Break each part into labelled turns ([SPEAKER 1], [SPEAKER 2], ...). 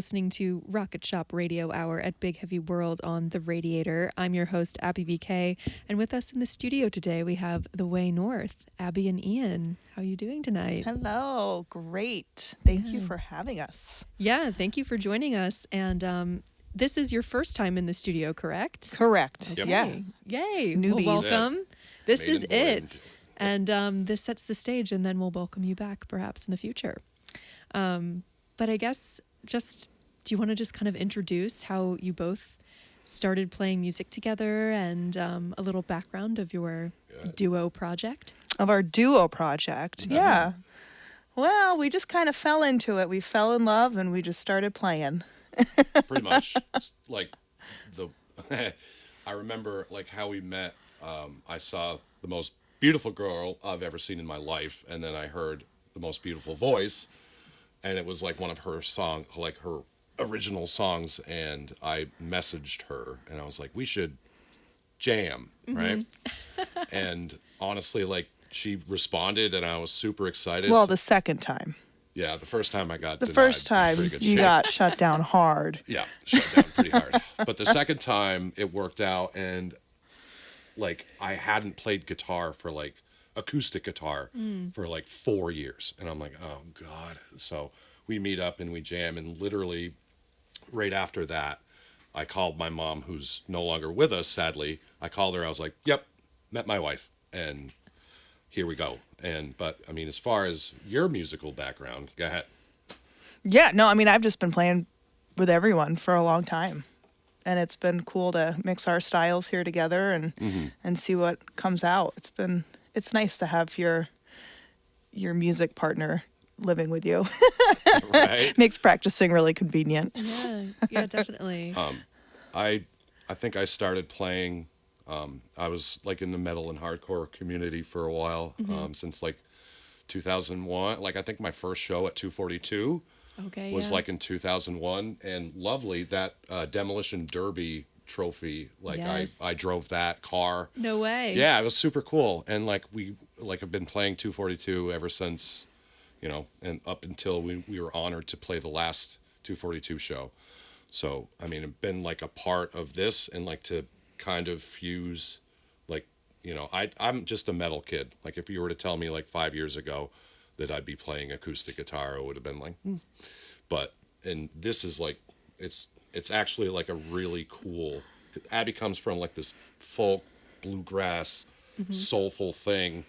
[SPEAKER 1] listening to Rocket Shop Radio Hour at Big Heavy World on The Radiator. I'm your host, Abby BK, and with us in the studio today we have The Way North, Abby and Ian. How are you doing tonight?
[SPEAKER 2] Hello, great. Thank you for having us.
[SPEAKER 1] Yeah, thank you for joining us. And this is your first time in the studio, correct?
[SPEAKER 2] Correct.
[SPEAKER 1] Okay.
[SPEAKER 2] Yeah.
[SPEAKER 1] Yay.
[SPEAKER 2] Newbies.
[SPEAKER 1] Well, welcome. This is it.
[SPEAKER 3] And
[SPEAKER 1] this sets the stage, and then we'll welcome you back perhaps in the future. But I guess do you want to just kind of introduce how you both started playing music together and a little background of your duo project?
[SPEAKER 2] Of our duo project.
[SPEAKER 3] Mm-hmm.
[SPEAKER 2] Yeah. Well, we just kind of fell into it. We fell in love and we just started playing.
[SPEAKER 3] pretty much. It's like I remember like how we met. I saw the most beautiful girl I've ever seen in my life, and then I heard the most beautiful voice, and it was like one of her her original songs, and I messaged her and I was like, we should jam, right? And honestly, like, she responded and I was super excited.
[SPEAKER 2] Well, the second time.
[SPEAKER 3] Yeah, the first time I got
[SPEAKER 2] The
[SPEAKER 3] denied.
[SPEAKER 2] first time
[SPEAKER 3] Pretty good
[SPEAKER 2] you
[SPEAKER 3] shit.
[SPEAKER 2] got shut down hard.
[SPEAKER 3] Yeah, shut down pretty hard. But the second time it worked out, and like I hadn't played guitar for like acoustic guitar for like 4 years, and I'm like, oh god. So we meet up and we jam, and literally right after that I called my mom, who's no longer with us, sadly. I called her. I was like, yep, met my wife, and here we go. But I mean, as far as your musical background, go ahead.
[SPEAKER 2] Yeah, no, I mean, I've just been playing with everyone for a long time. And it's been cool to mix our styles here together and see what comes out. It's nice to have your music partner living with you.
[SPEAKER 3] Right?
[SPEAKER 2] Makes practicing really convenient.
[SPEAKER 1] Yeah, definitely.
[SPEAKER 3] I think I started playing. I was like in the metal and hardcore community for a while, since like 2001. Like I think my first show at 242 was like in 2001, and lovely that Demolition Derby trophy. Like
[SPEAKER 1] Yes.
[SPEAKER 3] I drove that car.
[SPEAKER 1] No way.
[SPEAKER 3] Yeah, it was super cool, and like I've been playing 242 ever since, and up until we were honored to play the last 242 show. So I mean, I've been like a part of this, and like to kind of fuse, like, I'm just a metal kid. Like if you were to tell me like 5 years ago that I'd be playing acoustic guitar, I would have been like, and this is like, it's actually like a really cool. Abby comes from like this folk bluegrass soulful thing.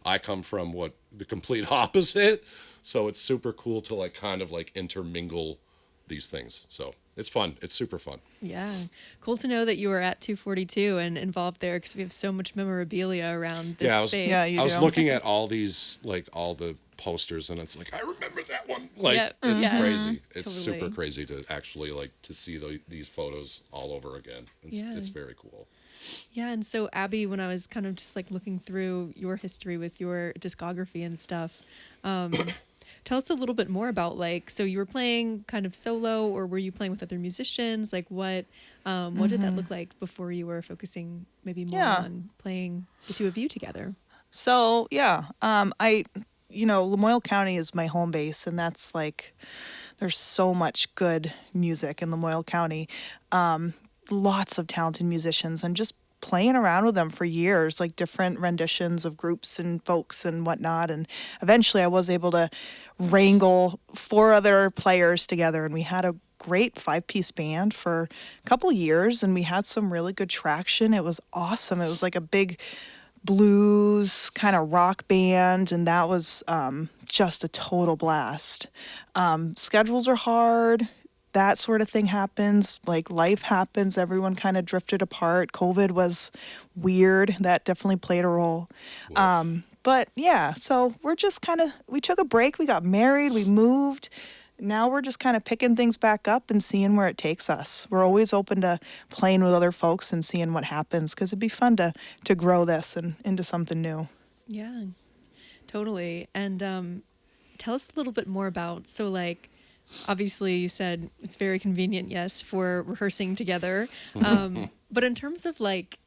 [SPEAKER 3] I come from the complete opposite. So it's super cool to like kind of like intermingle these things. So it's fun. It's super fun.
[SPEAKER 1] Yeah. Cool to know that you were at 242 and involved there, because we have so much memorabilia around this space.
[SPEAKER 2] Yeah, you
[SPEAKER 3] I was
[SPEAKER 2] do.
[SPEAKER 3] looking at all these, like all the posters, and it's like, I remember that one. Like,
[SPEAKER 1] Yep.
[SPEAKER 3] it's
[SPEAKER 1] Yeah.
[SPEAKER 3] crazy. It's
[SPEAKER 1] Totally.
[SPEAKER 3] super crazy to actually like to see these photos all over again. It's very cool.
[SPEAKER 1] Yeah, and so Abby, when I was kind of just like looking through your history with your discography and stuff, tell us a little bit more about so you were playing kind of solo, or were you playing with other musicians? Like what did that look like before you were focusing maybe more on playing the two of you together?
[SPEAKER 2] So, Lamoille County is my home base, and that's like, there's so much good music in Lamoille County. Lots of talented musicians, and just playing around with them for years, like different renditions of groups and folks and whatnot. And eventually I was able to wrangle 4 other players together, and we had a great 5-piece band for a couple years, and we had some really good traction. It was awesome. It was like a big blues kind of rock band, and that was just a total blast. Schedules are hard. That sort of thing happens, like life happens. Everyone kind of drifted apart. COVID was weird. That definitely played a role. But yeah, so we took a break. We got married, we moved. Now we're just kind of picking things back up and seeing where it takes us. We're always open to playing with other folks and seeing what happens, because it'd be fun to grow this and into something new.
[SPEAKER 1] Yeah, totally. And tell us a little bit more about, obviously you said it's very convenient, yes, for rehearsing together. But in terms of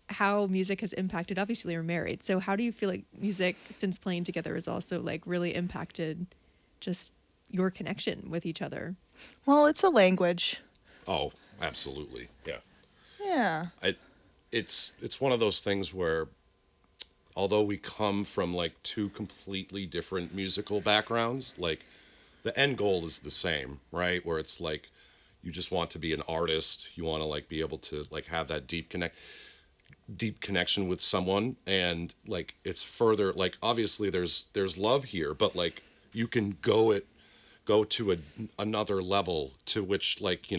[SPEAKER 1] how music has impacted, obviously you're married. So how do you feel like music, since playing together, has also really impacted just your connection with each other?
[SPEAKER 2] Well, it's a language.
[SPEAKER 3] Oh, absolutely. Yeah.
[SPEAKER 2] Yeah.
[SPEAKER 3] I, it's one of those things where although we come from like two completely different musical backgrounds, like the end goal is the same, right? Where it's like you just want to be an artist, you want to like be able to like have that deep connection with someone, and like it's further like obviously there's love here, but like you can go to another level to which like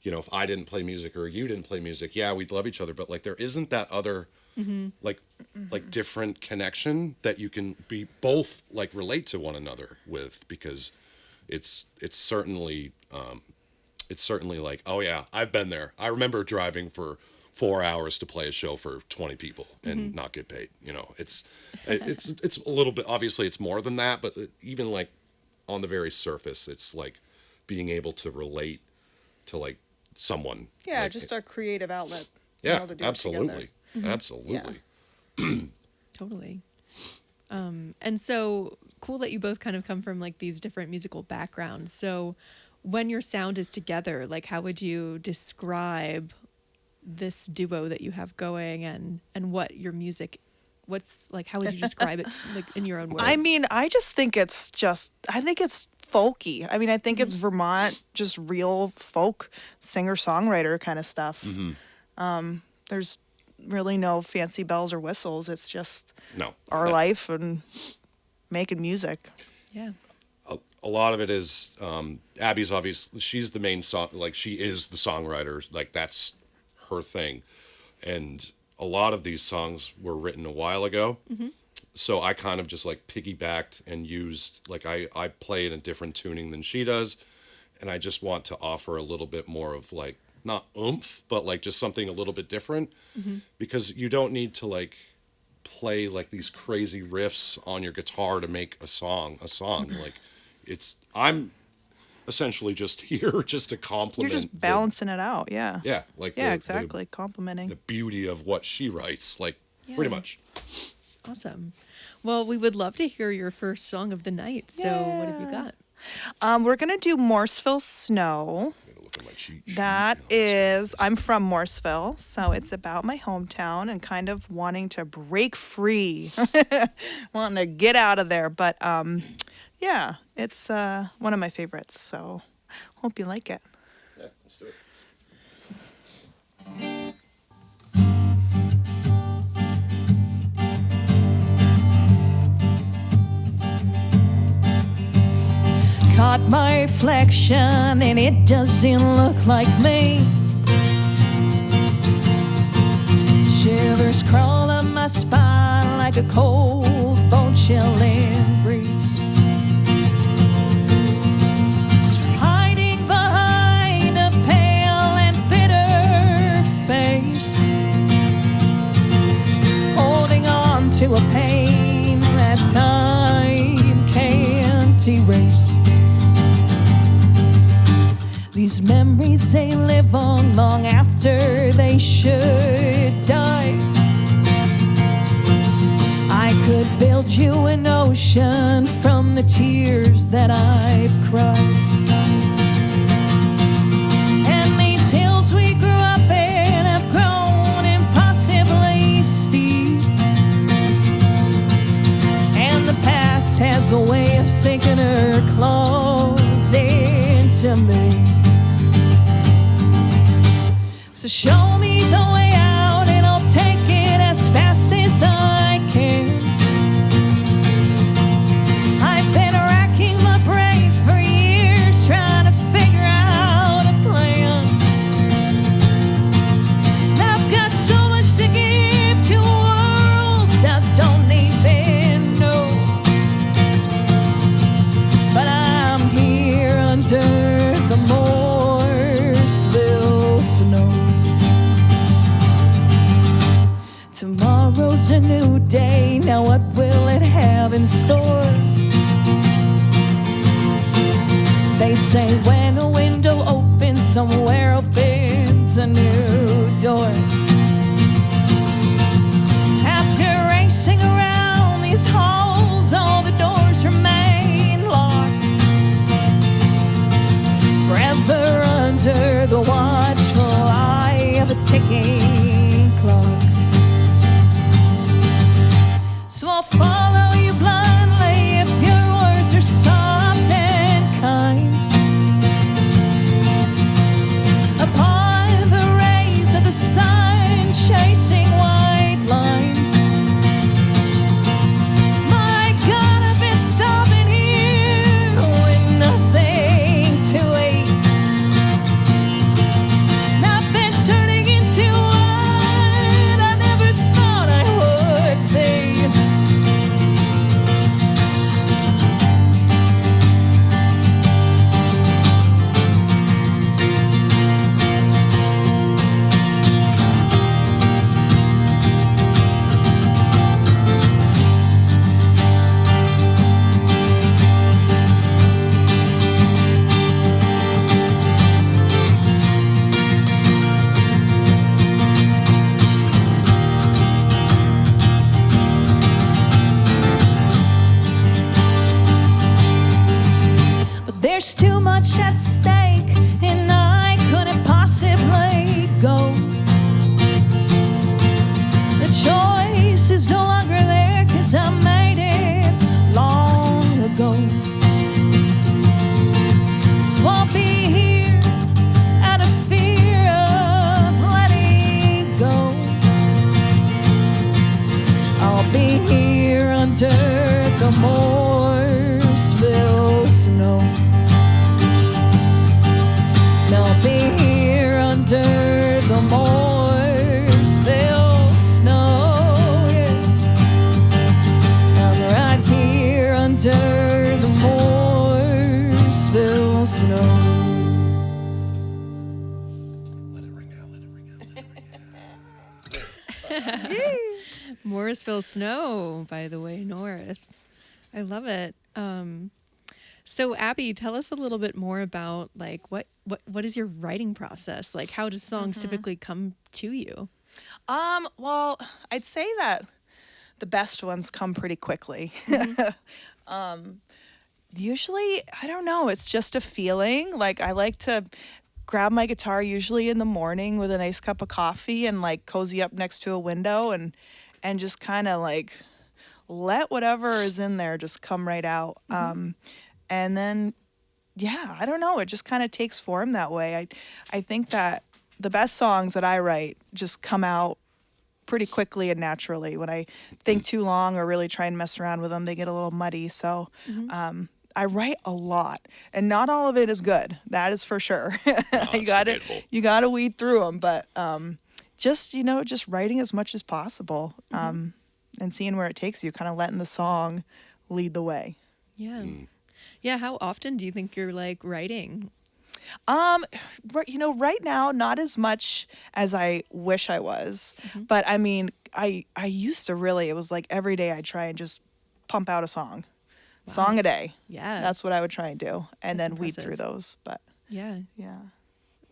[SPEAKER 3] if I didn't play music or you didn't play music, yeah, we'd love each other, but like there isn't that other like different connection that you can be both like relate to one another with, because it's certainly like, oh yeah, I've been there. I remember driving for 4 hours to play a show for 20 people and not get paid. It's a little bit, obviously it's more than that, but even like on the very surface, it's like being able to relate to like someone.
[SPEAKER 2] Yeah,
[SPEAKER 3] like,
[SPEAKER 2] just a creative outlet. being
[SPEAKER 3] yeah,
[SPEAKER 2] able to do it
[SPEAKER 3] absolutely.
[SPEAKER 2] together.
[SPEAKER 3] Absolutely.
[SPEAKER 1] Totally. And so cool that you both kind of come from like these different musical backgrounds. So when your sound is together, like how would you describe this duo that you have going, and what your music, what's like, how would you describe it like in your own words?
[SPEAKER 2] I mean, I think it's folky. I mean, I think it's Vermont, just real folk singer-songwriter kind of stuff. There's really no fancy bells or whistles. It's just
[SPEAKER 3] No.
[SPEAKER 2] our life and making music.
[SPEAKER 1] Yeah.
[SPEAKER 3] A lot of it is Abby's obviously, she's the main song, like she is the songwriter, like that's her thing, and a lot of these songs were written a while ago, so I kind of just like piggybacked and used like I play in a different tuning than she does, and I just want to offer a little bit more of like not oomph, but like just something a little bit different, because you don't need to like play like these crazy riffs on your guitar to make a song. Like I'm essentially just here just to
[SPEAKER 2] You're
[SPEAKER 3] compliment
[SPEAKER 2] just balancing it out. Yeah.
[SPEAKER 3] like
[SPEAKER 2] Yeah,
[SPEAKER 3] the
[SPEAKER 2] exactly. Complimenting.
[SPEAKER 3] the beauty of what she writes, like pretty
[SPEAKER 1] Yeah.
[SPEAKER 3] much.
[SPEAKER 1] Awesome. Well, we would love to hear your first song of the night. So what have you got?
[SPEAKER 2] We're gonna do Morseville Snow.
[SPEAKER 3] I'm gonna look at my cheat sheet.
[SPEAKER 2] That
[SPEAKER 3] and all this
[SPEAKER 2] is, I'm from Morseville, so it's about my hometown and kind of wanting to break free, wanting to get out of there. But yeah, it's one of my favorites. So hope you like it.
[SPEAKER 3] Yeah, let's do it.
[SPEAKER 2] Caught my reflection and it doesn't look like me. Shivers crawl up my spine like a cold bone chilling breeze. Hiding behind a pale and bitter face, holding on to a pain that time can't erase. These memories, they live on long after they should die. I could build you an ocean from the tears that I've cried. And these hills we grew up in have grown impossibly steep. And the past has a way of sinking her claws into me. So show me the way out and I'll take it as fast as I can. I've been racking my brain for years trying to figure out a plan. I've got so much to give to a world I don't even know. But I'm here under the Morseville snow. Tomorrow's a new day, now what will it have in store? They say when a window opens, somewhere opens a new door. After racing around these halls, all the doors remain locked. I'll follow you blindly if your words are soft and kind. Upon the rays of the sun, chasing white lines. My God, I've been stopping here with nothing to wait. And I've been turning into what I never thought I would be. But there's too much at stake, and I couldn't possibly go. The choice is no longer there, 'cause I made it long ago. So I'll be here out of fear of letting go. I'll be here under the Mooresville snow. And I'll be here under the Mooresville snow. Yeah. I'm right here under the Mooresville snow.
[SPEAKER 3] Let it ring out. Let it ring out. Let it ring out.
[SPEAKER 1] Morrisville Snow, by the way, north. I love it. So Abby, tell us a little bit more about like what is your writing process? Like how do songs typically come to you?
[SPEAKER 2] Well, I'd say that the best ones come pretty quickly. Usually, I don't know, it's just a feeling. Like I like to grab my guitar usually in the morning with a nice cup of coffee and like cozy up next to a window and just kind of like let whatever is in there just come right out. And then yeah, I don't know, it just kind of takes form that way. I think that the best songs that I write just come out pretty quickly and naturally. When I think too long or really try and mess around with them, they get a little muddy. So I write a lot, and not all of it is good. That is for sure.
[SPEAKER 3] it's debatable.
[SPEAKER 2] You got to weed through them, but just just writing as much as possible, and seeing where it takes you, kind of letting the song lead the way.
[SPEAKER 1] Yeah. Yeah, how often do you think you're like writing?
[SPEAKER 2] Right now, not as much as I wish I was. But I mean, I used to really, it was like every day I'd try and just pump out a song a day.
[SPEAKER 1] Yeah.
[SPEAKER 2] That's what I would try and do. And
[SPEAKER 1] That's
[SPEAKER 2] then weed
[SPEAKER 1] impressive.
[SPEAKER 2] through those. But
[SPEAKER 1] Yeah.
[SPEAKER 2] yeah.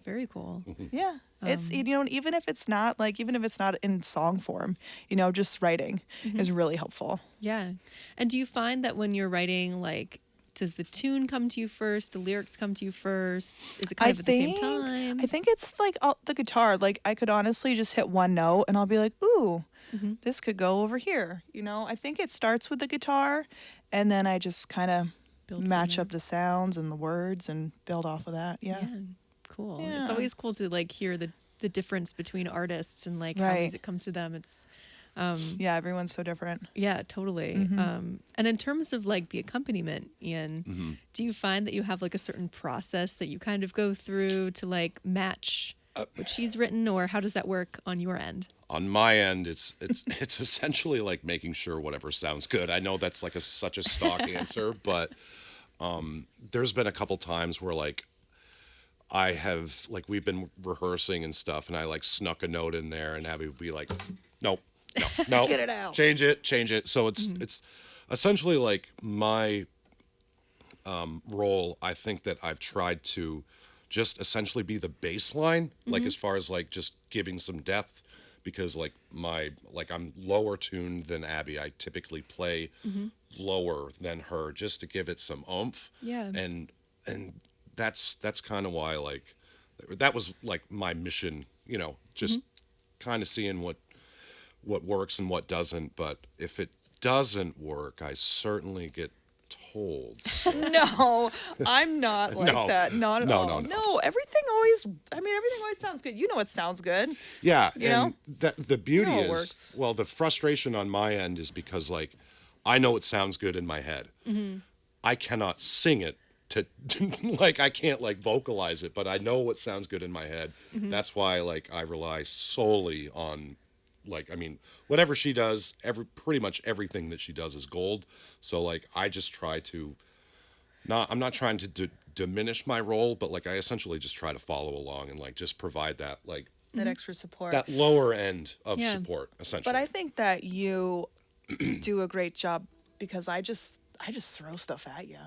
[SPEAKER 1] Very cool.
[SPEAKER 2] Yeah. It's, even if it's not in song form, just writing is really helpful.
[SPEAKER 1] Yeah. And do you find that when you're writing, like, does the tune come to you first? Do lyrics come to you first? Is it kind of at the same time?
[SPEAKER 2] I think it's like the guitar. Like I could honestly just hit one note and I'll be like, ooh, this could go over here. I think it starts with the guitar and then I just kind of
[SPEAKER 1] Build from
[SPEAKER 2] match
[SPEAKER 1] there.
[SPEAKER 2] up the sounds and the words and build off of that. Yeah.
[SPEAKER 1] Yeah. Cool. It's
[SPEAKER 2] Yeah.
[SPEAKER 1] always cool to like hear the difference between artists and like how
[SPEAKER 2] Right.
[SPEAKER 1] music comes to them. It's
[SPEAKER 2] Yeah, everyone's so different.
[SPEAKER 1] yeah, totally. And in terms of like the accompaniment, Ian, do you find that you have like a certain process that you kind of go through to like match what she's written, or how does that work on your end?
[SPEAKER 3] On my end, it's essentially like making sure whatever sounds good. I know that's like such a stock answer, but there's been a couple times where like I have like we've been rehearsing and stuff, and I like snuck a note in there, and Abby would be like, "Nope, no,
[SPEAKER 2] Get it out.
[SPEAKER 3] change it." So it's essentially like my role. I think that I've tried to just essentially be the baseline, like as far as like just giving some depth, because like I'm lower tuned than Abby. I typically play lower than her just to give it some oomph.
[SPEAKER 1] Yeah.
[SPEAKER 3] And that's kind of why like that was like my mission, just kind of seeing what works and what doesn't. But if it doesn't work, I certainly get told. So,
[SPEAKER 2] No, I'm not like
[SPEAKER 3] No.
[SPEAKER 2] that. Not at
[SPEAKER 3] No,
[SPEAKER 2] all.
[SPEAKER 3] no, no.
[SPEAKER 2] No, everything always. I mean, everything always sounds good. You know, it sounds good.
[SPEAKER 3] yeah,
[SPEAKER 2] You
[SPEAKER 3] and the beauty
[SPEAKER 2] know it
[SPEAKER 3] is,
[SPEAKER 2] works.
[SPEAKER 3] well, the frustration on my end is because like I know it sounds good in my head. I cannot sing it to like I can't like vocalize it, but I know what sounds good in my head. That's why like I rely solely on like I mean whatever she does, pretty much everything that she does is gold. So like I just try to I'm not trying to diminish my role, but like I essentially just try to follow along and like just provide that like
[SPEAKER 2] That extra support.
[SPEAKER 3] that lower end of
[SPEAKER 1] Yeah.
[SPEAKER 3] support essentially.
[SPEAKER 2] But I think that you do a great job because I just throw stuff at you.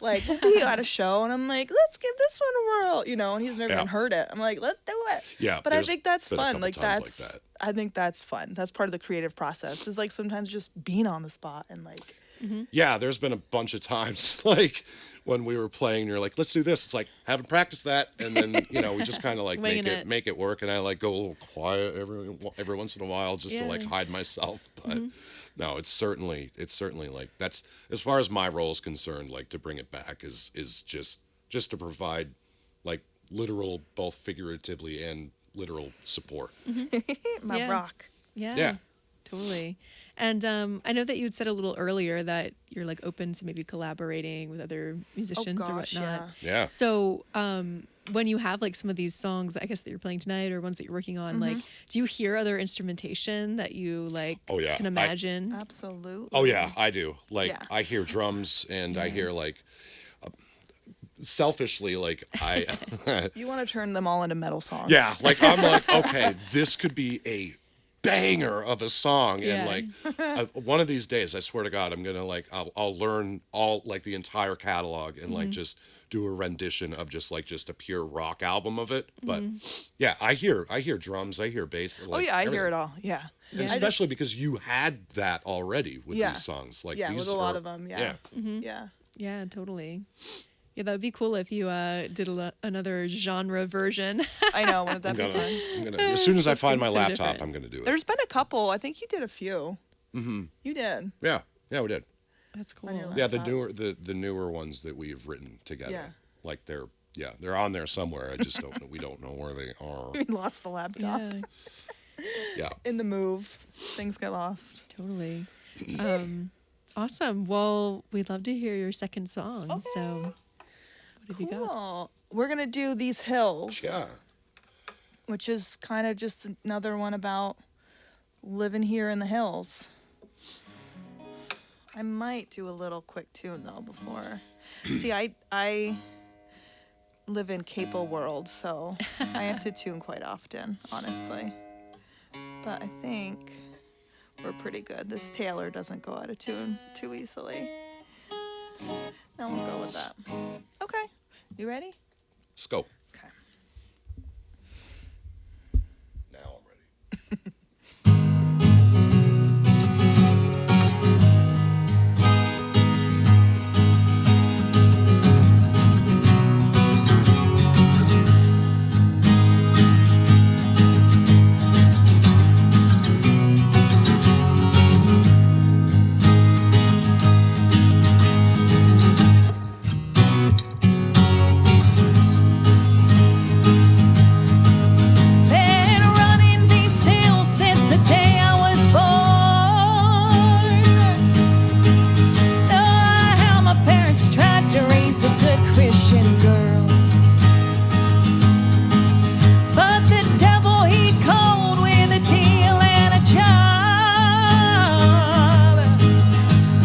[SPEAKER 2] Like we'll be at a show and I'm like, let's give this one a whirl, you know, and he's never
[SPEAKER 3] Yeah.
[SPEAKER 2] even heard it. I'm like, let's do it.
[SPEAKER 3] Yeah,
[SPEAKER 2] But I
[SPEAKER 3] there's
[SPEAKER 2] think that's
[SPEAKER 3] been a
[SPEAKER 2] fun.
[SPEAKER 3] couple
[SPEAKER 2] Like
[SPEAKER 3] times
[SPEAKER 2] that's
[SPEAKER 3] like that.
[SPEAKER 2] I think that's fun. That's part of the creative process. Is like sometimes just being on the spot and like
[SPEAKER 3] Yeah, there's been a bunch of times like when we were playing, you're like, let's do this. It's like, haven't practiced that, and then you know we just kind of like
[SPEAKER 1] Winging
[SPEAKER 3] make
[SPEAKER 1] it.
[SPEAKER 3] make it work, and I like go a little quiet every once in a while just to like
[SPEAKER 1] Yeah.
[SPEAKER 3] hide myself. But no, it's certainly like that's as far as my role is concerned. Like to bring it back is just to provide like literal, both figuratively and literal support.
[SPEAKER 2] my
[SPEAKER 1] Yeah.
[SPEAKER 2] rock.
[SPEAKER 1] Yeah.
[SPEAKER 3] Yeah.
[SPEAKER 1] Totally. And I know that you had said a little earlier that you're like open to maybe collaborating with other musicians or
[SPEAKER 2] gosh,
[SPEAKER 1] whatnot.
[SPEAKER 3] Yeah.
[SPEAKER 1] So when you have like some of these songs, I guess that you're playing tonight or ones that you're working on, like, do you hear other instrumentation that you like
[SPEAKER 3] Oh, yeah.
[SPEAKER 1] can imagine?
[SPEAKER 2] Absolutely.
[SPEAKER 3] Oh yeah, I do. Like
[SPEAKER 2] Yeah.
[SPEAKER 3] I hear drums and I hear like selfishly like I
[SPEAKER 2] You want to turn them all into metal songs.
[SPEAKER 3] yeah, like I'm like okay, this could be a banger of a song
[SPEAKER 1] Yeah.
[SPEAKER 3] and like one of these days I swear to God I'm going to like I'll learn all like the entire catalog and like just do a rendition of just a pure rock album of it. But yeah, I hear drums, I hear bass.
[SPEAKER 2] Oh
[SPEAKER 3] Like,
[SPEAKER 2] yeah, I hear
[SPEAKER 3] everything.
[SPEAKER 2] it all. Yeah.
[SPEAKER 3] And
[SPEAKER 1] Yeah.
[SPEAKER 3] especially because you had that already with
[SPEAKER 2] Yeah.
[SPEAKER 3] these songs. Like
[SPEAKER 2] Yeah,
[SPEAKER 3] these
[SPEAKER 2] with a lot
[SPEAKER 3] are-
[SPEAKER 2] of them. Yeah. Yeah.
[SPEAKER 1] Yeah, totally. Yeah, that would be cool if you did another genre version.
[SPEAKER 2] I know. Wouldn't that
[SPEAKER 3] I'm
[SPEAKER 2] be
[SPEAKER 3] gonna,
[SPEAKER 2] fun?
[SPEAKER 3] I'm gonna, as soon as I find my
[SPEAKER 1] Something so
[SPEAKER 3] laptop,
[SPEAKER 1] different.
[SPEAKER 3] I'm gonna do it.
[SPEAKER 2] There's been a couple. I think you did a few. Mm-hmm. You did.
[SPEAKER 3] Yeah, we did.
[SPEAKER 1] That's cool.
[SPEAKER 2] On your
[SPEAKER 3] Yeah, the
[SPEAKER 2] laptop.
[SPEAKER 3] newer ones that we've written together.
[SPEAKER 2] Yeah.
[SPEAKER 3] Like they're on there somewhere. I just don't know. We don't know where they are.
[SPEAKER 2] We lost the laptop
[SPEAKER 1] Yeah,
[SPEAKER 3] Yeah.
[SPEAKER 2] in the move. Things get lost.
[SPEAKER 1] totally. Awesome. Well, we'd love to hear your second song. So, what have you got?
[SPEAKER 2] Cool. We're gonna do These Hills,
[SPEAKER 3] Yeah.
[SPEAKER 2] which is kind of just another one about living here in the hills. I might do a little quick tune though before. See, I live in capo world, so I have to tune quite often, honestly. But I think we're pretty good. This Taylor doesn't go out of tune too easily. Now we'll go with that. Okay, you ready?
[SPEAKER 3] Let's go.
[SPEAKER 2] Okay.
[SPEAKER 3] Now I'm ready.
[SPEAKER 2] Been running these hills since the day I was born. Know how my parents tried to raise a good Christian girl, but the devil he called with a deal and a job.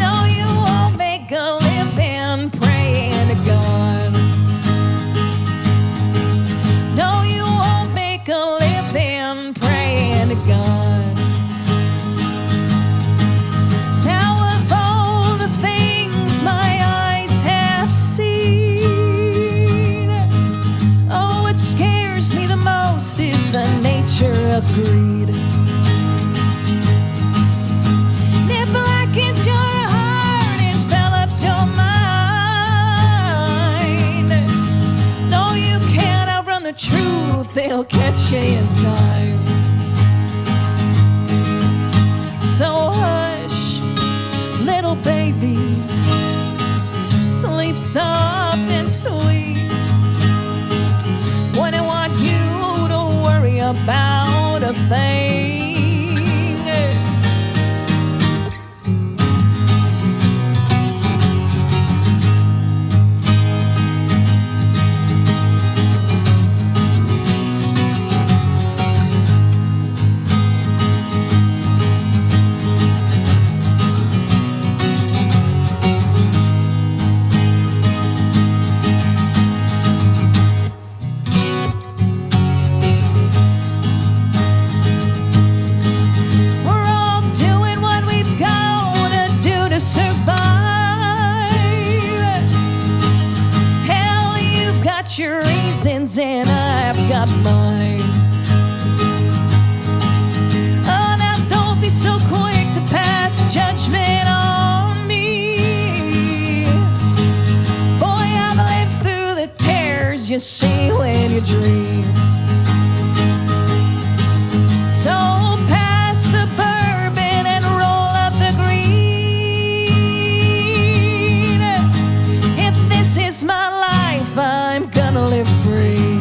[SPEAKER 2] No, you won't make a living praying to God. No, you won't make a living praying to God. Now of all the things my eyes have seen, oh, what scares me the most is the nature of greed. It blackens your heart, envelops your mind. No, you can't outrun the truth, it'll catch you in time. So hush, little baby, sleep soft and sweet. Wouldn't want you to worry about a thing. We're all doing what we've gotta do to survive. Hell, you've got your reasons and I've got mine. Oh, now don't be so quick to pass judgment on me. Boy, I've lived through the tears you see when you dream. So pass the bourbon and roll up the green. If this is my life, I'm gonna live free.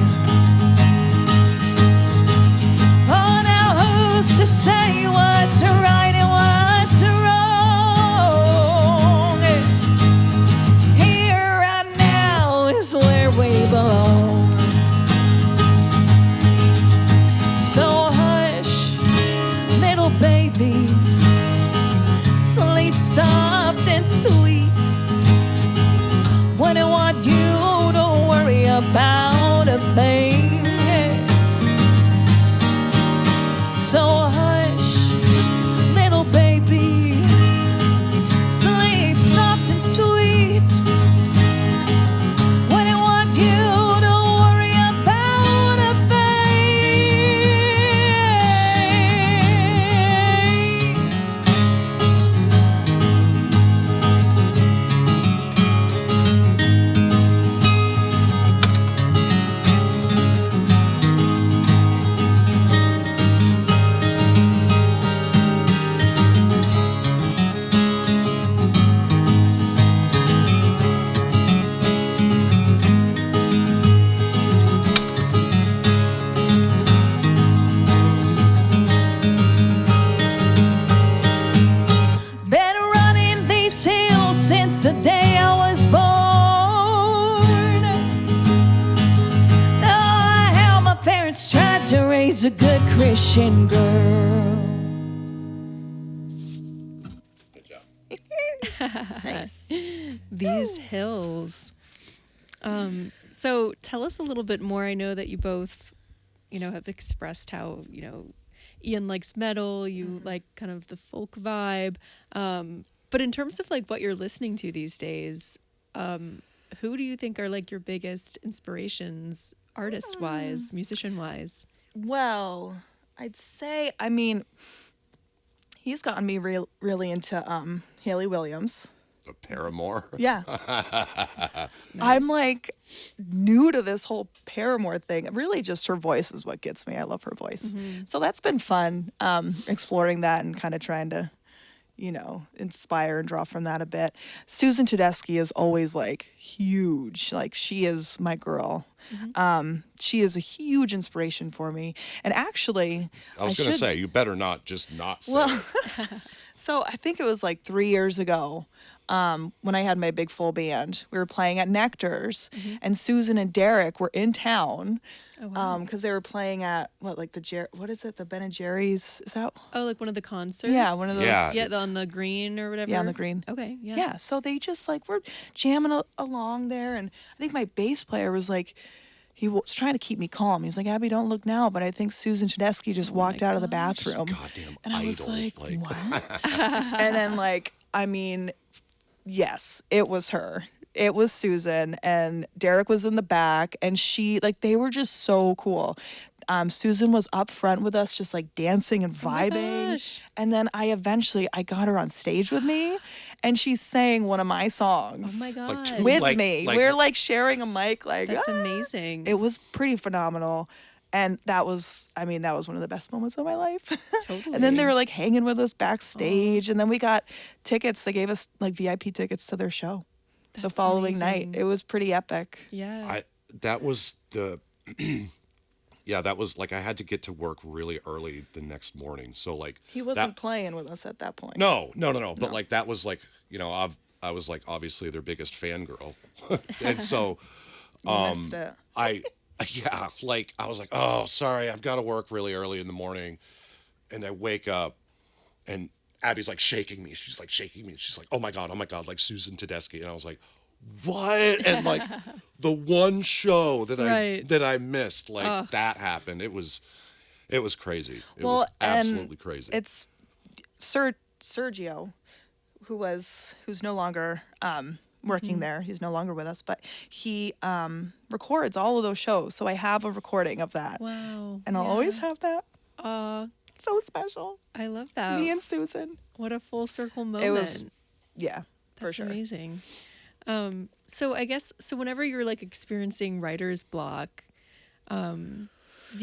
[SPEAKER 2] Oh, now who's to say what's right and what's wrong? Here right now is where we belong. So hush, little baby, sleep soft and sweet. Wouldn't want you to worry about a thing. So hush, little baby, sleep soft and sweet. Wouldn't want you to worry about a thing. Been running these hills since the day I was born. Oh, how my parents tried to raise a good Christian girl.
[SPEAKER 3] Good job.
[SPEAKER 1] These hills. So tell us a little bit more. I know that you both, have expressed how, Ian likes metal, you like kind of the folk vibe. But in terms of like what you're listening to these days, who do you think are like your biggest inspirations, artist wise, musician wise?
[SPEAKER 2] Well, I'd say, he's gotten me really into Haley Williams.
[SPEAKER 3] The Paramore.
[SPEAKER 2] Yeah. I'm like new to this whole Paramore thing. Really just her voice is what gets me. I love her voice. So that's been fun, exploring that and kind of trying to, inspire and draw from that a bit. Susan Tedeschi is always like huge. Like she is my girl. She is a huge inspiration for me. And actually,
[SPEAKER 3] I was going to say, you better not say
[SPEAKER 2] well,
[SPEAKER 3] it.
[SPEAKER 2] so I think it was like 3 years ago. When I had my big full band, we were playing at Nectar's, and Susan and Derek were in town because they were playing at what is it, the Ben and Jerry's? Is that?
[SPEAKER 1] Oh, like one of the concerts?
[SPEAKER 2] Yeah, one of those.
[SPEAKER 3] Yeah.
[SPEAKER 1] Yeah, on the green or whatever.
[SPEAKER 2] Yeah, on the green.
[SPEAKER 1] Okay, yeah.
[SPEAKER 2] Yeah, so they just like were jamming along there, and I think my bass player was like, he was trying to keep me calm. He's like, Abby, don't look now, but I think Susan Tedeschi just walked
[SPEAKER 1] my
[SPEAKER 2] out of the
[SPEAKER 1] gosh.
[SPEAKER 2] bathroom.
[SPEAKER 3] Goddamn
[SPEAKER 2] And I was
[SPEAKER 3] idol.
[SPEAKER 2] like, what? And then yes, it was her. It was Susan, and Derek was in the back, and they were just so cool. Susan was up front with us, just like dancing and vibing.
[SPEAKER 1] gosh.
[SPEAKER 2] And then I got her on stage with me, and she sang one of my songs
[SPEAKER 1] Oh my god.
[SPEAKER 3] two-
[SPEAKER 2] with
[SPEAKER 3] Like-
[SPEAKER 2] me.
[SPEAKER 3] like-
[SPEAKER 2] We're like sharing a mic, like
[SPEAKER 1] That's
[SPEAKER 2] ah.
[SPEAKER 1] amazing.
[SPEAKER 2] It was pretty phenomenal. And that was, I mean, that was one of the best moments of my life. And then they
[SPEAKER 1] Totally.
[SPEAKER 2] were like hanging with us
[SPEAKER 1] Aw,
[SPEAKER 2] backstage. And then we got tickets. They gave us like VIP tickets to their show the
[SPEAKER 1] that's
[SPEAKER 2] following night.
[SPEAKER 1] amazing.
[SPEAKER 2] It was pretty epic.
[SPEAKER 1] Yeah.
[SPEAKER 3] I that was the yeah, that was like I had to get to work really early the next morning. So like
[SPEAKER 2] He
[SPEAKER 3] that
[SPEAKER 2] wasn't playing with us at that point.
[SPEAKER 3] no. But
[SPEAKER 2] No.
[SPEAKER 3] like that was like, I was like obviously their biggest fangirl. And so
[SPEAKER 2] You missed it.
[SPEAKER 3] I yeah, like I was like, "Oh, sorry, I've got to work really early in the morning." And I wake up and Abby's like shaking me. She's like shaking me. She's like, oh my God, like Susan Tedeschi. And I was like, what? And like the one show that
[SPEAKER 1] Right.
[SPEAKER 3] I missed, like that happened. It was crazy. It was
[SPEAKER 2] Well, and
[SPEAKER 3] absolutely crazy.
[SPEAKER 2] it's Sergio, who's no longer working there. He's no longer with us, but he records all of those shows. So I have a recording of that,
[SPEAKER 1] Wow.
[SPEAKER 2] and I'll always have that.
[SPEAKER 1] Uh,
[SPEAKER 2] So special.
[SPEAKER 1] I love that.
[SPEAKER 2] Me and Susan.
[SPEAKER 1] What a full circle moment.
[SPEAKER 2] It was, yeah, for
[SPEAKER 1] That's
[SPEAKER 2] sure.
[SPEAKER 1] amazing. So I guess so whenever you're like experiencing writer's block, do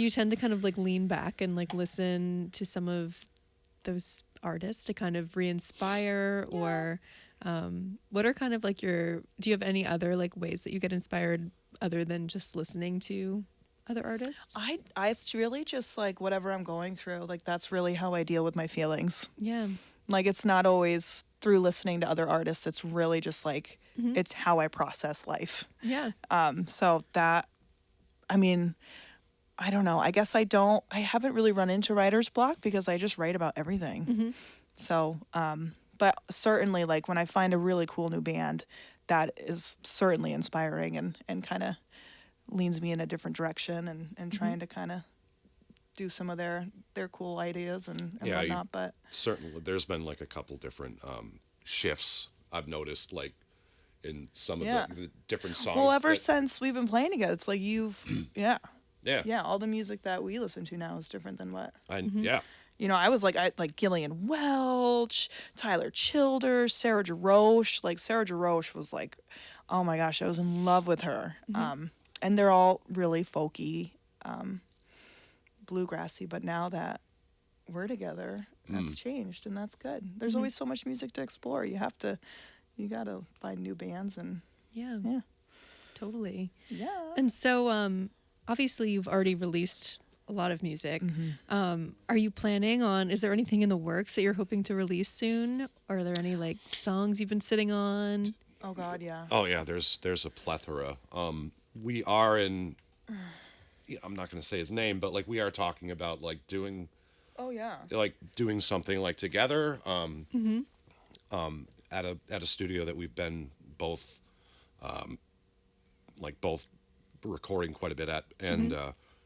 [SPEAKER 1] you tend to kind of like lean back and like listen to some of those artists to kind of re-inspire or what are kind of like do you have any other like ways that you get inspired other than just listening to other artists?
[SPEAKER 2] It's really just like whatever I'm going through. Like that's really how I deal with my feelings.
[SPEAKER 1] Yeah.
[SPEAKER 2] Like it's not always through listening to other artists. It's really just like it's how I process life.
[SPEAKER 1] Yeah.
[SPEAKER 2] So that, I mean, I don't know. I guess I haven't really run into writer's block because I just write about everything. So, but certainly like when I find a really cool new band, that is certainly inspiring and kind of leans me in a different direction and trying to kind of do some of their cool ideas and
[SPEAKER 3] Yeah,
[SPEAKER 2] whatnot. But
[SPEAKER 3] certainly there's been like a couple different shifts I've noticed, like in some of
[SPEAKER 2] Yeah.
[SPEAKER 3] the different songs.
[SPEAKER 2] well, ever
[SPEAKER 3] that-
[SPEAKER 2] since we've been playing together, it's like yeah,
[SPEAKER 3] yeah,
[SPEAKER 2] all the music that we listen to now is different than what.
[SPEAKER 3] yeah.
[SPEAKER 2] I was like Gillian Welch, Tyler Childers, Sarah Jarosz. Like Sarah Jarosz was like, oh my gosh, I was in love with her. And they're all really folky, bluegrassy. But now that we're together, that's changed, and that's good. There's always so much music to explore. You gotta find new bands and
[SPEAKER 1] Yeah.
[SPEAKER 2] yeah.
[SPEAKER 1] Totally.
[SPEAKER 2] Yeah.
[SPEAKER 1] And so obviously you've already released a lot of music. Are you planning on, is there anything in the works that you're hoping to release soon? Are there any like songs you've been sitting on?
[SPEAKER 2] Oh God, yeah.
[SPEAKER 3] Oh yeah, there's a plethora. We are in. Yeah, I'm not going to say his name, but like we are talking about like doing
[SPEAKER 2] Oh yeah.
[SPEAKER 3] something like together. At a studio that we've been both, both recording quite a bit at, and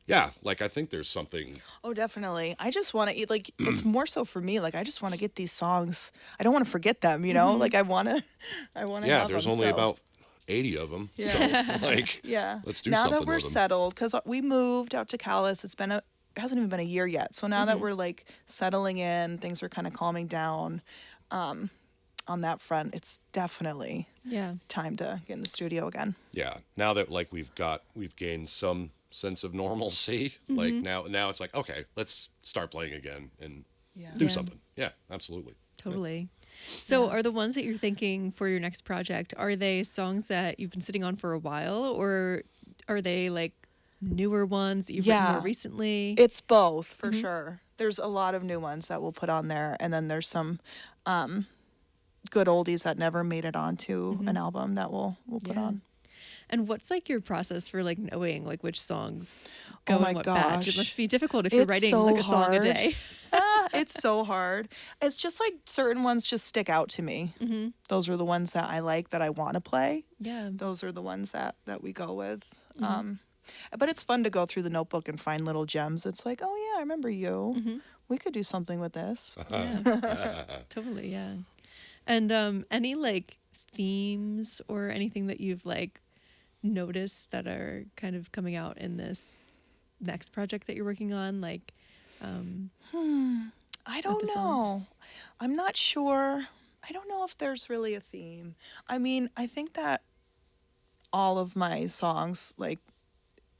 [SPEAKER 3] yeah, like I think there's something.
[SPEAKER 2] Oh, definitely. I just want to eat like it's more so for me. Like I just want to get these songs. I don't want to forget them. Like I want to.
[SPEAKER 3] Yeah,
[SPEAKER 2] have
[SPEAKER 3] there's
[SPEAKER 2] them,
[SPEAKER 3] only
[SPEAKER 2] so.
[SPEAKER 3] about 80 of them.
[SPEAKER 2] Yeah.
[SPEAKER 3] So like,
[SPEAKER 2] Yeah.
[SPEAKER 3] let's do
[SPEAKER 2] now
[SPEAKER 3] something
[SPEAKER 2] that we're
[SPEAKER 3] with them.
[SPEAKER 2] settled, because we moved out to Calais. It hasn't even been a year yet. So now that we're like settling in, things are kind of calming down. On that front, it's definitely
[SPEAKER 1] Yeah.
[SPEAKER 2] time to get in the studio again.
[SPEAKER 3] Yeah, now that like we've gained some sense of normalcy, like now it's like, okay, let's start playing again and do
[SPEAKER 1] Yeah.
[SPEAKER 3] something. Yeah, absolutely.
[SPEAKER 1] Totally. So are the ones that you're thinking for your next project, are they songs that you've been sitting on for a while or are they like newer ones that you've written more recently?
[SPEAKER 2] It's both for sure. There's a lot of new ones that we'll put on there, and then there's some good oldies that never made it onto an album that we'll put
[SPEAKER 1] Yeah.
[SPEAKER 2] on.
[SPEAKER 1] And what's like your process for like knowing like which songs go
[SPEAKER 2] Oh
[SPEAKER 1] in
[SPEAKER 2] my
[SPEAKER 1] what batch? It
[SPEAKER 2] gosh.
[SPEAKER 1] must be difficult if you're
[SPEAKER 2] It's
[SPEAKER 1] writing
[SPEAKER 2] so
[SPEAKER 1] like a song a
[SPEAKER 2] hard.
[SPEAKER 1] day.
[SPEAKER 2] It's so hard. It's just like certain ones just stick out to me. Those are the ones that I like, that I want to play.
[SPEAKER 1] Yeah.
[SPEAKER 2] Those are the ones that we go with. But it's fun to go through the notebook and find little gems. It's like, oh yeah, I remember you. We could do something with this.
[SPEAKER 1] Yeah. Totally, yeah. And any like themes or anything that you've like noticed that are kind of coming out in this next project that you're working on? Like
[SPEAKER 2] I don't
[SPEAKER 1] the
[SPEAKER 2] know.
[SPEAKER 1] songs?
[SPEAKER 2] I'm not sure. I don't know if there's really a theme. I mean, I think that all of my songs, like,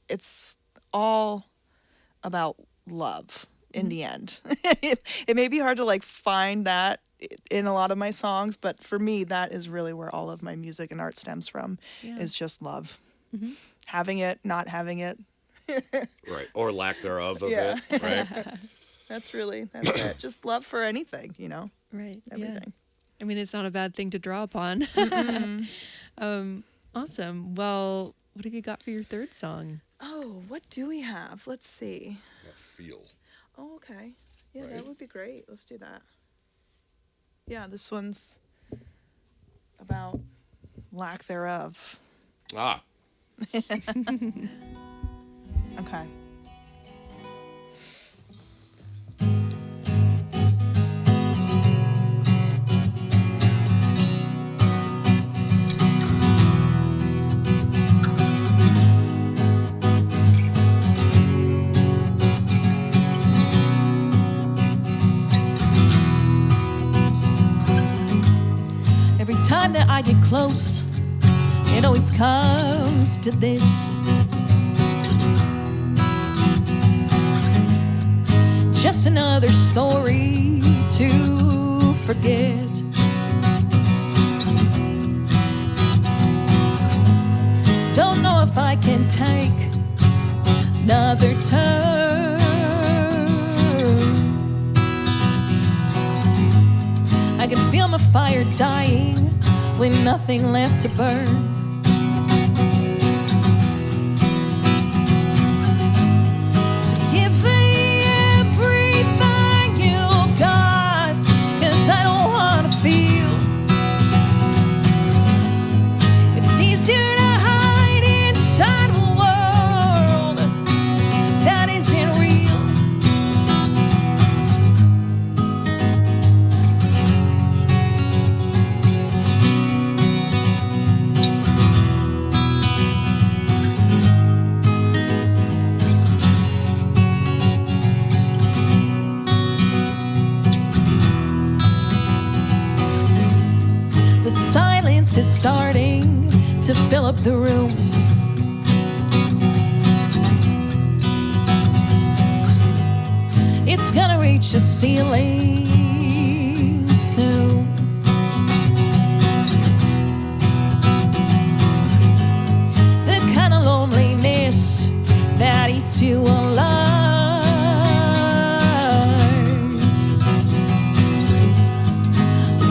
[SPEAKER 2] it's all about love in the end. It may be hard to like find that in a lot of my songs, but for me, that is really where all of my music and art stems from,
[SPEAKER 1] Yeah.
[SPEAKER 2] is just love. Having it, not having it.
[SPEAKER 3] Right. Or lack thereof of
[SPEAKER 2] Yeah.
[SPEAKER 3] it. Right.
[SPEAKER 2] That's it. Just love for anything,
[SPEAKER 1] Right. Yeah.
[SPEAKER 2] everything.
[SPEAKER 1] I mean, it's not a bad thing to draw upon. Awesome. Well, what have you got for your third song?
[SPEAKER 2] Oh, what do we have? Let's see.
[SPEAKER 3] That feel.
[SPEAKER 2] Oh, okay. Yeah,
[SPEAKER 3] Right.
[SPEAKER 2] that would be great. Let's do that. Yeah, this one's about lack thereof.
[SPEAKER 3] Ah.
[SPEAKER 2] Okay. Every time that I get close, it always comes to this. Just another story to forget. Don't know if I can take another turn. I can feel my fire dying with nothing left to burn. So give me everything you got, 'cause I don't wanna feel. It's easier to hide inside a world that isn't real. The silence is starting to fill up the rooms. It's gonna reach the ceiling soon. The kind of loneliness that eats you alive.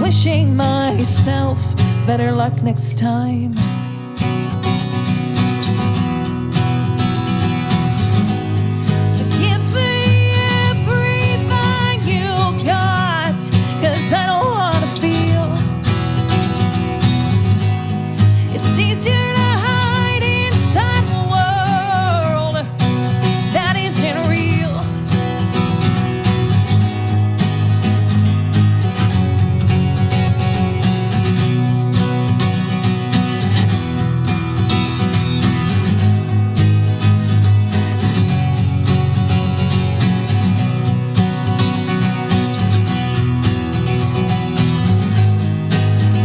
[SPEAKER 2] Wishing myself better luck next time. So give me everything you got, 'cause I don't wanna feel. It's easier to hide inside a world that isn't real.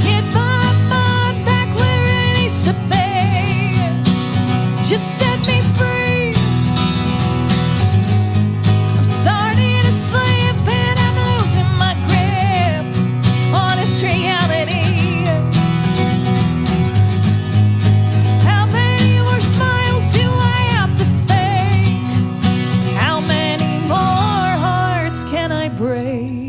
[SPEAKER 2] Get my mind back where it needs to be. Just set me free. I'm starting to slip and I'm losing my grip on this reality. How many more smiles do I have to fake? How many more hearts can I break?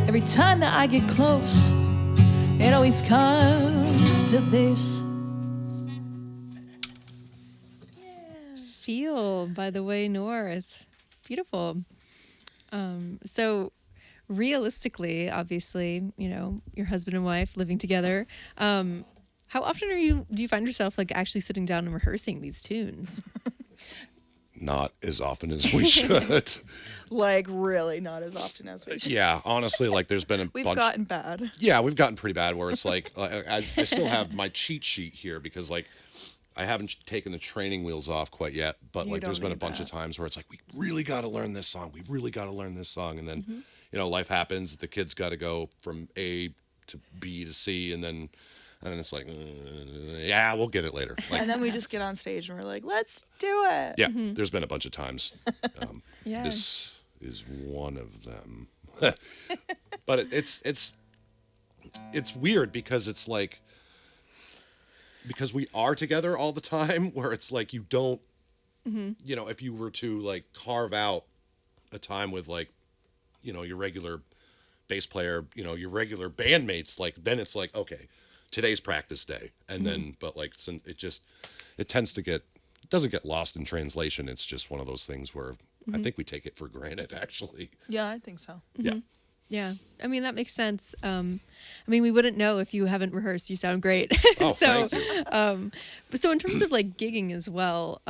[SPEAKER 2] Every time that I get close, it always comes to this.
[SPEAKER 1] Feel by the Way North. Beautiful. So realistically, obviously, your husband and wife living together. How often do you find yourself like actually sitting down and rehearsing these tunes?
[SPEAKER 3] Not as often as we should.
[SPEAKER 2] Like, really, not as often as we should.
[SPEAKER 3] Yeah, honestly, like there's been a
[SPEAKER 2] We've
[SPEAKER 3] bunch.
[SPEAKER 2] gotten bad.
[SPEAKER 3] Yeah, we've gotten pretty bad where it's like I still have my cheat sheet here because like I haven't taken the training wheels off quite yet, but
[SPEAKER 2] You
[SPEAKER 3] like there's
[SPEAKER 2] don't
[SPEAKER 3] been a
[SPEAKER 2] need
[SPEAKER 3] bunch of
[SPEAKER 2] that.
[SPEAKER 3] times where it's like we really got to learn this song. We really got to learn this song, and then
[SPEAKER 2] Mm-hmm.
[SPEAKER 3] life happens. The kids got to go from A to B to C, and then it's like, yeah, we'll get it later. Like,
[SPEAKER 2] And then we just get on stage and we're like, let's do it.
[SPEAKER 3] yeah, there's been a bunch of times.
[SPEAKER 1] Yeah.
[SPEAKER 3] This is one of them. But it's weird because it's like, because we are together all the time, where it's like you don't, if you were to like carve out a time with like, your regular bass player, your regular bandmates, like then it's like, okay, today's practice day. And then, but like, it tends to get, it doesn't get lost in translation. It's just one of those things where I think we take it for granted, actually.
[SPEAKER 2] Yeah, I think so.
[SPEAKER 3] Yeah.
[SPEAKER 1] Yeah. I mean, that makes sense. I mean, we wouldn't know if you haven't rehearsed. You sound great.
[SPEAKER 3] Oh,
[SPEAKER 1] so,
[SPEAKER 3] thank you.
[SPEAKER 1] but so in terms of like gigging as well,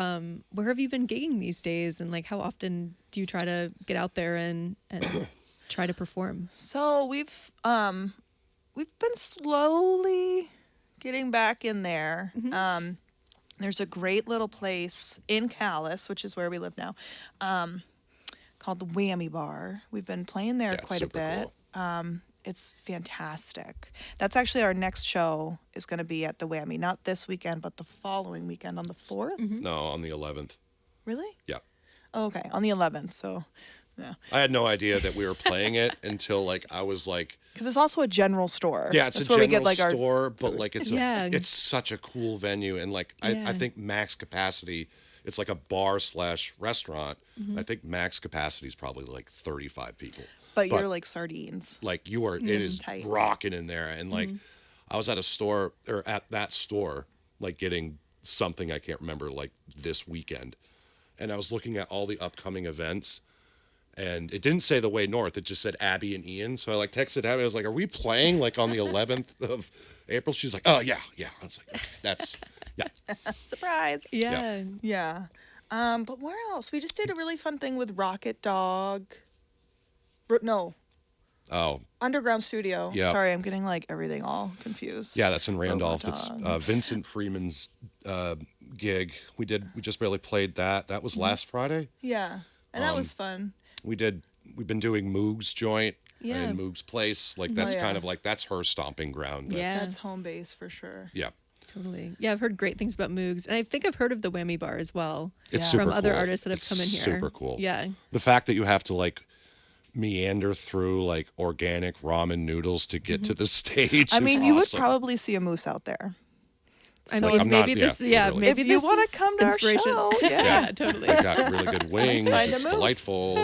[SPEAKER 1] where have you been gigging these days? And like, how often do you try to get out there and try to perform?
[SPEAKER 2] So we've been slowly getting back in there. There's a great little place in Calais, which is where we live now, called the Whammy Bar. We've been playing there
[SPEAKER 3] Yeah, it's
[SPEAKER 2] quite a
[SPEAKER 3] super
[SPEAKER 2] bit.
[SPEAKER 3] cool.
[SPEAKER 2] It's fantastic. That's actually our next show is going to be at the Whammy, not this weekend, but the following weekend on the 4th.
[SPEAKER 3] No, on the 11th.
[SPEAKER 2] Really?
[SPEAKER 3] Yeah.
[SPEAKER 2] Oh, okay, on the 11th. So, yeah,
[SPEAKER 3] I had no idea that we were playing it until like I was like,
[SPEAKER 2] because it's also a general store.
[SPEAKER 3] yeah, it's
[SPEAKER 2] That's
[SPEAKER 3] a
[SPEAKER 2] where
[SPEAKER 3] general
[SPEAKER 2] we get like our
[SPEAKER 3] store, but like
[SPEAKER 1] Yeah.
[SPEAKER 3] it's such a cool venue, and like
[SPEAKER 1] Yeah.
[SPEAKER 3] I think max capacity, it's like a bar / restaurant. I think max capacity is probably like 35 people.
[SPEAKER 2] But you're like sardines.
[SPEAKER 3] Like you are, it is
[SPEAKER 2] tight.
[SPEAKER 3] rocking in there, and like I was at a store or at that store, like getting something I can't remember like this weekend, and I was looking at all the upcoming events. And it didn't say the Way North. It just said Abby and Ian. So I like texted Abby. I was like, "Are we playing like on the 11th of April?" She's like, "Oh yeah, yeah." I was like, okay, "That's yeah,
[SPEAKER 2] Surprise.
[SPEAKER 1] Yeah.
[SPEAKER 2] Yeah. But where else? We just did a really fun thing with Rocket Dog. No,
[SPEAKER 3] oh
[SPEAKER 2] Underground Studio.
[SPEAKER 3] Yeah.
[SPEAKER 2] Sorry, I'm getting like everything all confused.
[SPEAKER 3] yeah." That's in Randolph. It's
[SPEAKER 2] Dog.
[SPEAKER 3] Vincent Freeman's gig. We just barely played that. That was last Friday.
[SPEAKER 2] Yeah. And that was fun.
[SPEAKER 3] We've been doing Moog's joint
[SPEAKER 1] Yeah.
[SPEAKER 3] and Moog's place. Like that's
[SPEAKER 2] Oh, yeah.
[SPEAKER 3] kind of like that's her stomping ground.
[SPEAKER 1] Yeah.
[SPEAKER 2] That's home base for sure.
[SPEAKER 3] Yeah.
[SPEAKER 1] Totally. Yeah, I've heard great things about Moogs. And I think I've heard of the Whammy Bar as well.
[SPEAKER 3] It's
[SPEAKER 2] Yeah.
[SPEAKER 3] super
[SPEAKER 1] From other
[SPEAKER 3] cool.
[SPEAKER 1] artists that have
[SPEAKER 3] It's
[SPEAKER 1] come in here.
[SPEAKER 3] Super cool.
[SPEAKER 1] Yeah.
[SPEAKER 3] The fact that you have to like meander through like organic ramen noodles to get to the stage.
[SPEAKER 2] I
[SPEAKER 3] is
[SPEAKER 2] mean, you would
[SPEAKER 3] awesome.
[SPEAKER 2] probably see a moose out there.
[SPEAKER 1] I know
[SPEAKER 3] Like, I'm
[SPEAKER 1] maybe
[SPEAKER 3] not-
[SPEAKER 1] this,
[SPEAKER 3] yeah,
[SPEAKER 1] yeah,
[SPEAKER 3] literally.
[SPEAKER 1] maybe
[SPEAKER 2] If you
[SPEAKER 1] this
[SPEAKER 2] wanna
[SPEAKER 1] is
[SPEAKER 2] come to our
[SPEAKER 1] inspiration.
[SPEAKER 2] show,
[SPEAKER 1] Yeah, totally.
[SPEAKER 3] They got really good wings.
[SPEAKER 2] Find a
[SPEAKER 3] It's
[SPEAKER 2] moose.
[SPEAKER 3] delightful.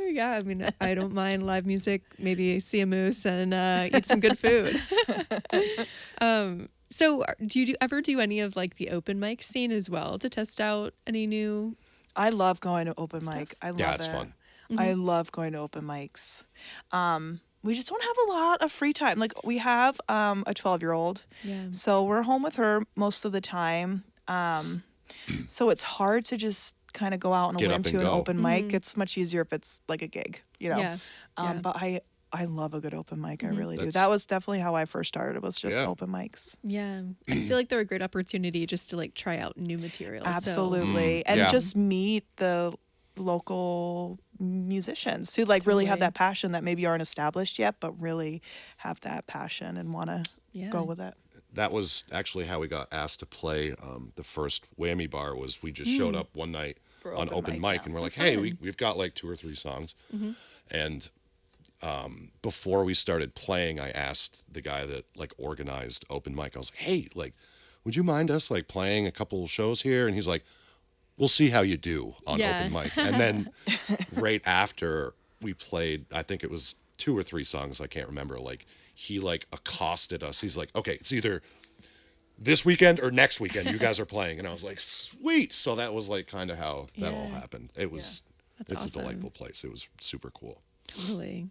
[SPEAKER 1] Yeah, I mean, I don't mind live music. Maybe see a moose and eat some good food. So, do you ever do any of like the open mic scene as well to test out any new?
[SPEAKER 2] I love going to open mic. I love
[SPEAKER 3] Yeah, it's
[SPEAKER 2] it.
[SPEAKER 3] fun.
[SPEAKER 2] I love going to open mics. We just don't have a lot of free time. Like we have a 12-year-old.
[SPEAKER 1] Yeah.
[SPEAKER 2] So we're home with her most of the time. So it's hard to just kind of go out on a
[SPEAKER 3] Get
[SPEAKER 2] whim
[SPEAKER 3] up and
[SPEAKER 2] to an
[SPEAKER 3] go.
[SPEAKER 2] open mic. It's much easier if it's like a gig, you know.
[SPEAKER 1] Yeah. Yeah.
[SPEAKER 2] But I love a good open mic. I really do.
[SPEAKER 3] That's-
[SPEAKER 2] That was definitely how I first started. Was just
[SPEAKER 3] Yeah.
[SPEAKER 2] open mics.
[SPEAKER 1] Yeah, I feel like they're a great opportunity just to like try out new material. So-
[SPEAKER 2] Absolutely. And
[SPEAKER 3] yeah.
[SPEAKER 2] just meet the local musicians who like really have
[SPEAKER 1] Totally.
[SPEAKER 2] that passion that maybe aren't established yet, but really have that passion and want to
[SPEAKER 1] Yeah.
[SPEAKER 2] go with it.
[SPEAKER 3] That was actually how we got asked to play the first Whammy Bar. Was we just showed up one night
[SPEAKER 2] For
[SPEAKER 3] on
[SPEAKER 2] open
[SPEAKER 3] open
[SPEAKER 2] mic,
[SPEAKER 3] mic,
[SPEAKER 2] yeah.
[SPEAKER 3] and we're like, "Hey, we've got like 2 or 3 songs," and before we started playing, I asked the guy that like organized open mic. I was like, "Hey, like, would you mind us like playing a couple shows here?" And he's like, "We'll see how you do on
[SPEAKER 1] Yeah.
[SPEAKER 3] open mic." And then right after we played, I think it was 2 or 3 songs, I can't remember. Like he like accosted us. He's like, "Okay, it's either this weekend or next weekend you guys are playing." And I was like, "Sweet." So that was like kind of how that all
[SPEAKER 1] Yeah.
[SPEAKER 3] happened. It was
[SPEAKER 1] That's
[SPEAKER 3] it's
[SPEAKER 1] awesome.
[SPEAKER 3] a delightful place. It was super cool.
[SPEAKER 1] Totally.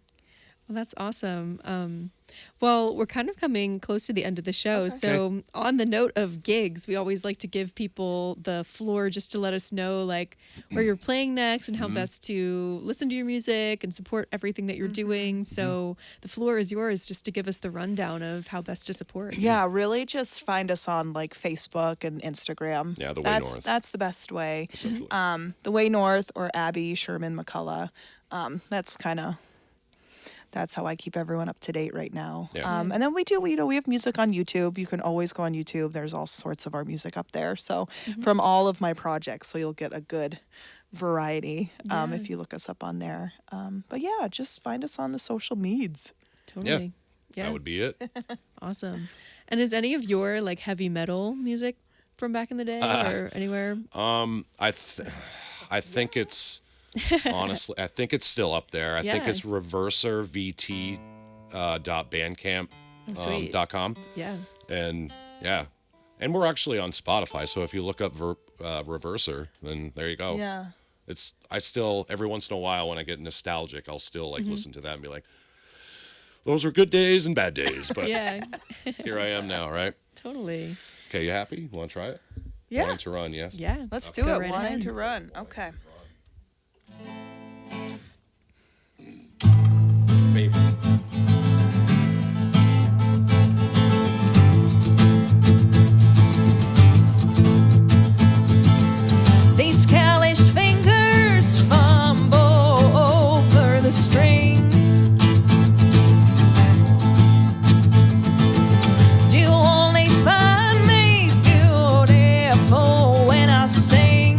[SPEAKER 1] Well, that's awesome. Well, we're kind of coming close to the end of the show.
[SPEAKER 2] Okay.
[SPEAKER 1] So, on the note of gigs, we always like to give people the floor just to let us know like where you're playing next and how best to listen to your music and support everything that you're doing. So, the floor is yours just to give us the rundown of how best to support.
[SPEAKER 2] Yeah, really just find us on like Facebook and Instagram.
[SPEAKER 3] Yeah, The Way
[SPEAKER 2] that's,
[SPEAKER 3] North.
[SPEAKER 2] That's the best way.
[SPEAKER 3] Essentially.
[SPEAKER 2] The Way North or Abby Sherman McCullough. That's how I keep everyone up to date right now.
[SPEAKER 3] Yeah.
[SPEAKER 2] And then we have music on YouTube. You can always go on YouTube. There's all sorts of our music up there. So from all of my projects, so you'll get a good variety if you look us up on there. But yeah, just find us on the social medias.
[SPEAKER 1] Totally. Yeah.
[SPEAKER 3] That would be it.
[SPEAKER 1] Awesome. And is any of your like heavy metal music from back in the day or anywhere?
[SPEAKER 3] I think it's honestly, I think it's still up there. I think
[SPEAKER 1] Yeah.
[SPEAKER 3] it's reverservt .bandcamp
[SPEAKER 1] sweet.
[SPEAKER 3] .com.
[SPEAKER 1] Yeah.
[SPEAKER 3] And yeah, and we're actually on Spotify. So if you look up Reverser, then there you go.
[SPEAKER 2] Yeah.
[SPEAKER 3] I still every once in a while when I get nostalgic, I'll still like listen to that and be like, those were good days and bad days, but
[SPEAKER 1] Yeah.
[SPEAKER 3] here I am now, right?
[SPEAKER 1] Totally.
[SPEAKER 3] Okay, you happy? You want to try it?
[SPEAKER 2] Yeah.
[SPEAKER 3] Wanting to run, yes.
[SPEAKER 1] Yeah.
[SPEAKER 2] Let's do
[SPEAKER 1] Go
[SPEAKER 2] it.
[SPEAKER 1] right
[SPEAKER 2] Wanting
[SPEAKER 1] ahead.
[SPEAKER 2] to run. Okay.
[SPEAKER 3] Favorite.
[SPEAKER 2] These calloused fingers fumble over the strings. Do you only find me beautiful when I sing?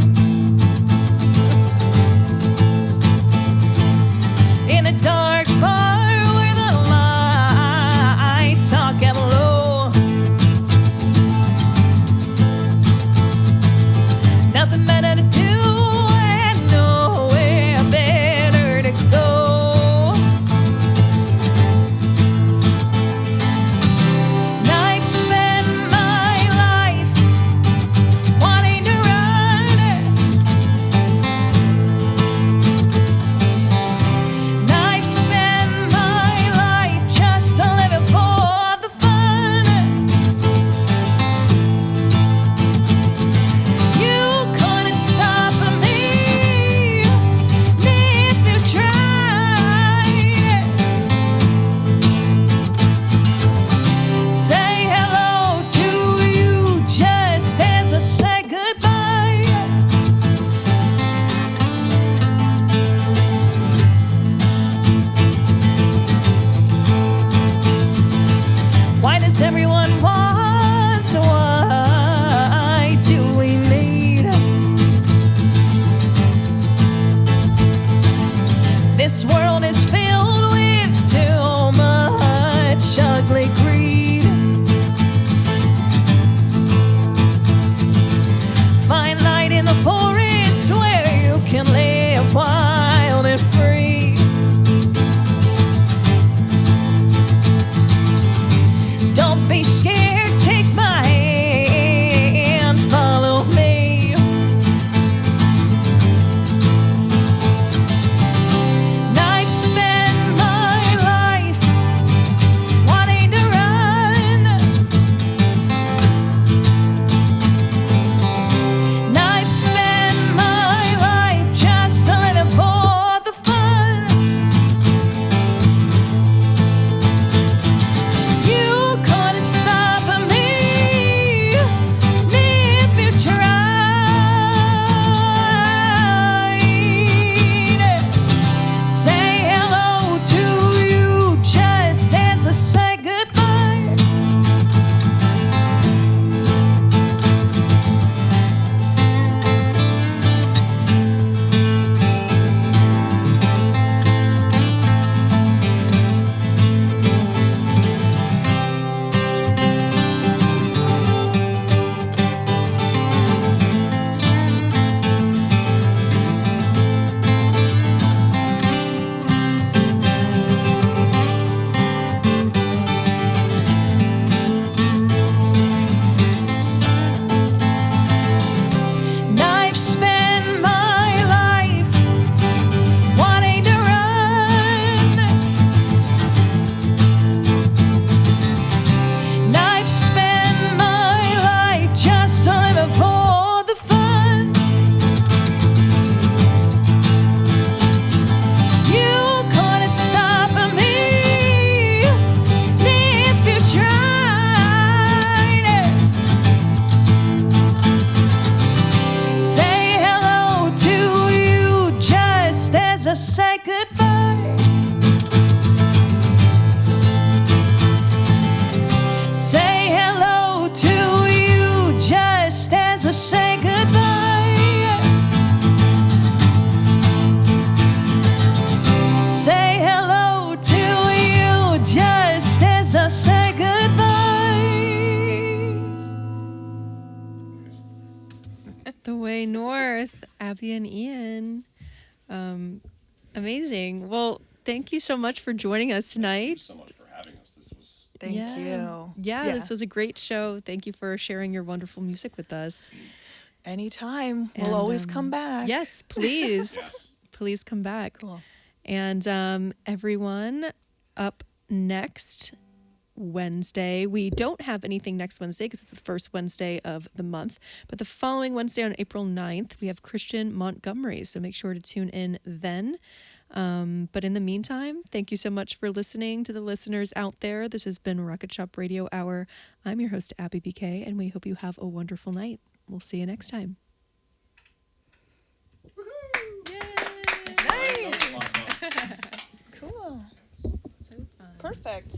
[SPEAKER 1] Way North, Abby and Ian. Amazing. Well, thank you so much for joining us
[SPEAKER 3] Thank you
[SPEAKER 1] tonight.
[SPEAKER 3] so much for having us. This was
[SPEAKER 2] Thank you.
[SPEAKER 1] Yeah, this was a great show. Thank you for sharing your wonderful music with us.
[SPEAKER 2] Anytime. We'll
[SPEAKER 1] And,
[SPEAKER 2] always come back.
[SPEAKER 1] Yes, please.
[SPEAKER 3] yes.
[SPEAKER 1] Please come back.
[SPEAKER 2] Cool.
[SPEAKER 1] And everyone, up next Wednesday, we don't have anything next Wednesday because it's the first Wednesday of the month. But the following Wednesday on April 9th, we have Christian Montgomery. So make sure to tune in then. But in the meantime, thank you so much for listening to the listeners out there. This has been Rocket Shop Radio Hour. I'm your host, Abby BK, and we hope you have a wonderful night. We'll see you next time.
[SPEAKER 2] Nice. Cool.
[SPEAKER 1] So fun.
[SPEAKER 2] Perfect.